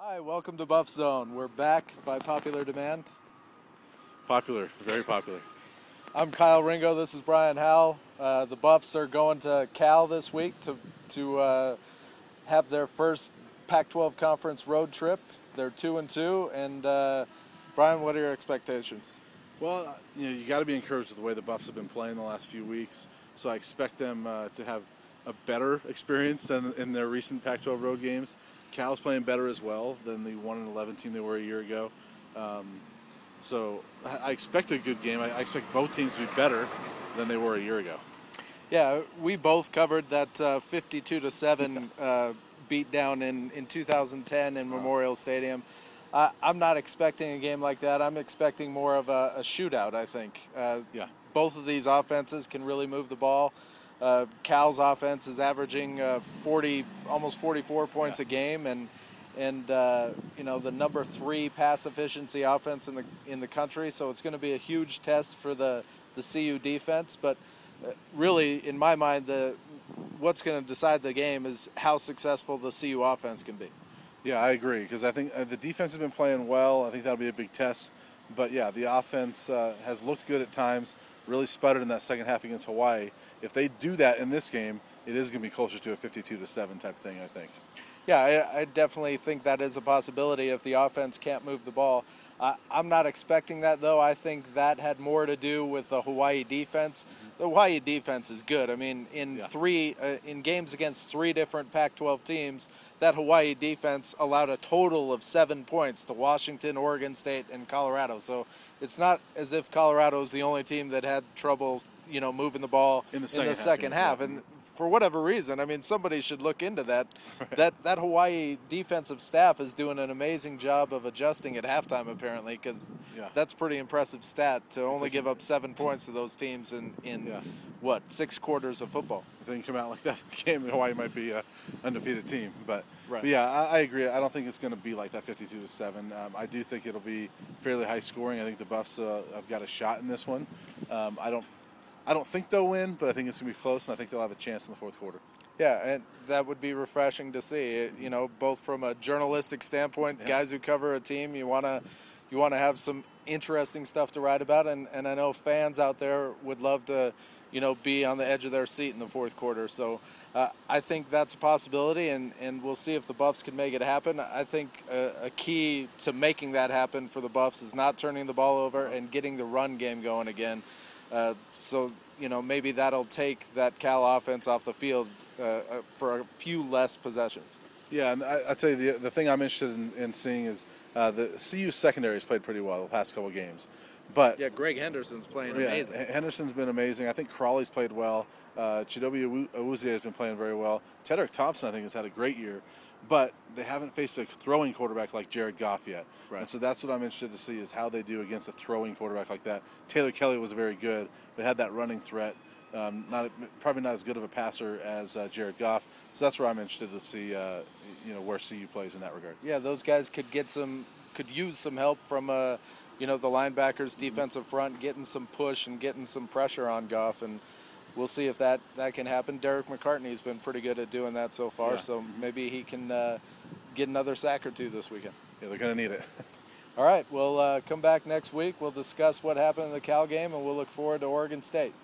Hi, welcome to Buffzone. We're back by popular demand. Popular, very popular. I'm Kyle Ringo. This is Brian Howell. The Buffs are going to Cal this week to have their first Pac-12 conference road trip. They're 2-2, and Brian, what are your expectations? Well, you got to be encouraged with the way the Buffs have been playing the last few weeks. So I expect them to have a better experience than in their recent Pac-12 road games. Cal's playing better as well than the 1-11 team they were a year ago. So I expect a good game. I expect both teams to be better than they were a year ago. Yeah, we both covered that 52-7 beatdown in 2010 in Memorial Stadium. I'm not expecting a game like that. I'm expecting more of a shootout, I think. Both of these offenses can really move the ball. Cal's offense is averaging almost 44 points a game, and the number 3 pass efficiency offense in the country. So it's going to be a huge test for the CU defense. But really, in my mind, what's going to decide the game is how successful the CU offense can be. Yeah, I agree, because I think the defense has been playing well. I think that'll be a big test. But, yeah, the offense has looked good at times, really sputtered in that second half against Hawaii. If they do that in this game, it is going to be closer to a 52-7 type thing, I think. Yeah, I definitely think that is a possibility if the offense can't move the ball. I'm not expecting that, though. I think that had more to do with the Hawaii defense. The Hawaii defense is good. I mean, in games against 3 different Pac-12 teams, that Hawaii defense allowed a total of 7 points to Washington, Oregon State, and Colorado. So it's not as if Colorado is the only team that had trouble, moving the ball in the second half. And for whatever reason, I mean, somebody should look into that. Right. That Hawaii defensive staff is doing an amazing job of adjusting at halftime, apparently, because that's pretty impressive stat to only give up 7 points to those teams in 6 quarters of football. If they can come out like that in the game, Hawaii might be an undefeated team. But yeah, I agree. I don't think it's going to be like that 52-7. I do think it'll be fairly high scoring. I think the Buffs have got a shot in this one. I don't think they'll win, but I think it's going to be close, and I think they'll have a chance in the fourth quarter. Yeah, and that would be refreshing to see. Both from a journalistic standpoint, guys who cover a team, you want to have some interesting stuff to write about, and I know fans out there would love to, be on the edge of their seat in the fourth quarter. So I think that's a possibility, and we'll see if the Buffs can make it happen. I think a key to making that happen for the Buffs is not turning the ball over and getting the run game going again. So maybe that'll take that Cal offense off the field for a few less possessions. Yeah, and I tell you, the thing I'm interested in seeing is the CU secondary has played pretty well the past couple of games. But yeah, Greg Henderson's playing amazing. Henderson's been amazing. I think Crawley's played well. Chidobe Awuzie has been playing very well. Tedrick Thompson, I think, has had a great year. But they haven't faced a throwing quarterback like Jared Goff yet. Right. And so that's what I'm interested to see is how they do against a throwing quarterback like that. Taylor Kelly was very good, but had that running threat. Probably not as good of a passer as Jared Goff. So that's where I'm interested to see where CU plays in that regard. Yeah, those guys could use some help from the linebackers, defensive front, getting some push and getting some pressure on Goff, and we'll see if that can happen. Derek McCartney's been pretty good at doing that so far, so maybe he can get another sack or 2 this weekend. Yeah, they're going to need it. All right, we'll come back next week. We'll discuss what happened in the Cal game, and we'll look forward to Oregon State.